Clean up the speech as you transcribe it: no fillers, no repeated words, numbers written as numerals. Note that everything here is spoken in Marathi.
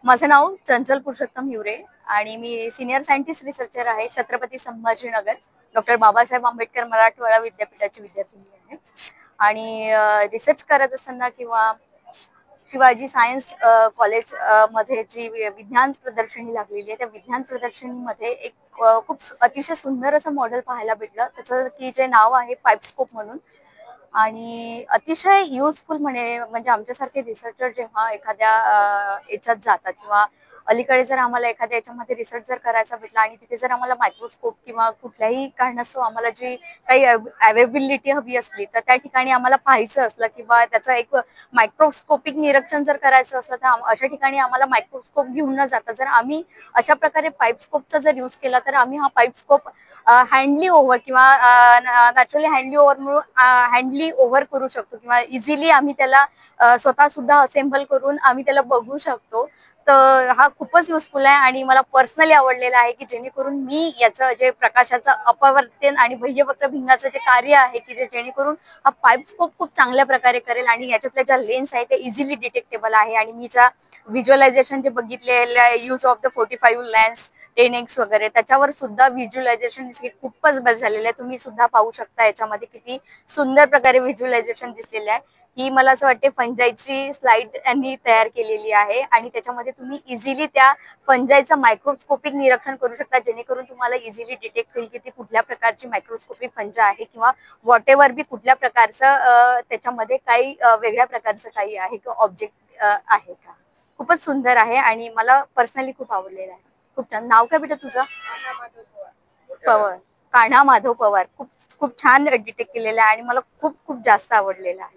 माझं नाव चंचल पुरुषोत्तम हिवरे आणि मी सीनियर सायंटिस्ट रिसर्चर आहे छत्रपती संभाजीनगर डॉक्टर बाबासाहेब आंबेडकर मराठवाडा विद्यापीठाची विद्यार्थिनी आहे. आणि रिसर्च करत असताना किंवा शिवाजी सायन्स कॉलेज मध्ये जी विज्ञान प्रदर्शनी लागलेली आहे त्या विज्ञान प्रदर्शनीमध्ये एक खूप अतिशय सुंदर असं मॉडेल पाहायला भेटलं. त्याचं की जे नाव आहे पाईपस्कोप म्हणून. आणि अतिशय युजफुल म्हणजे आमच्यासारखे रिसर्चर जेव्हा एखाद्या याच्यात जातात किंवा अलीकडे जर आम्हाला एखाद्या याच्यामध्ये रिसर्च जर करायचा भेटला आणि तिथे जर आम्हाला मायक्रोस्कोप किंवा कुठल्याही कारणास्तव आम्हाला जी काही अवेबिलिटी हवी असली तर त्या ठिकाणी आम्हाला पाहायचं असलं किंवा त्याचं एक मायक्रोस्कोपिक निरीक्षण जर करायचं असलं तर अशा ठिकाणी आम्हाला मायक्रोस्कोप घेऊन न जाता जर आम्ही अशा प्रकारे पाईपस्कोपचा जर यूज केला तर आम्ही हा पाईपस्कोप हँडली ओव्हर किंवा नॅचरली हँडली ओव्हर करू शकतो किंवा इझिली आम्ही त्याला स्वतः सुद्धा असेंबल करून आम्ही त्याला बघू शकतो. तर हा खूपच युजफुल आहे आणि मला पर्सनली आवडलेला आहे की जेणेकरून मी याचं जे प्रकाशाचं अपवर्तन आणि बाह्यवक्र भिन्नाचं जे कार्य आहे की जेणेकरून हा पाईपस्कोप खूप चांगल्या प्रकारे करेल आणि याच्यातल्या ज्या लेन्स आहे ते इझिली डिटेक्टेबल आहे. आणि मी ज्या व्हिज्युअलायझेशन जे बघितलेलं use of the 45 lens 10x वगैरे त्याच्यावर सुद्धा व्हिज्युअलायझेशन खूपच बस झालेलं आहे. तुम्ही सुद्धा पाहू शकता याच्यामध्ये किती सुंदर प्रकारे व्हिज्युअलायझेशन दिसलेलं आहे. ही मला असं वाटते फंजाईची स्लाइड यांनी तयार केलेली आहे आणि त्याच्यामध्ये तुम्ही इझिली त्या फंजाईचं मायक्रोस्कोपिक निरीक्षण करू शकता जेणेकरून तुम्हाला इझिली डिटेक्ट होईल की ती कुठल्या प्रकारची मायक्रोस्कोपिक फंजा आहे किंवा व्हॉट एव्हर बी कुठल्या प्रकारचं त्याच्यामध्ये काही वेगळ्या प्रकारचं काही आहे किंवा ऑब्जेक्ट आहे का. खूपच सुंदर आहे आणि मला पर्सनली खूप आवडलेलं आहे. खूप छान. नाव काय बेटा तुझं? पवार. कान्हा माधव पवार. खूप खूप छान डिटेक्ट केलेलं आहे आणि मला खूप खूप जास्त आवडलेलं आहे.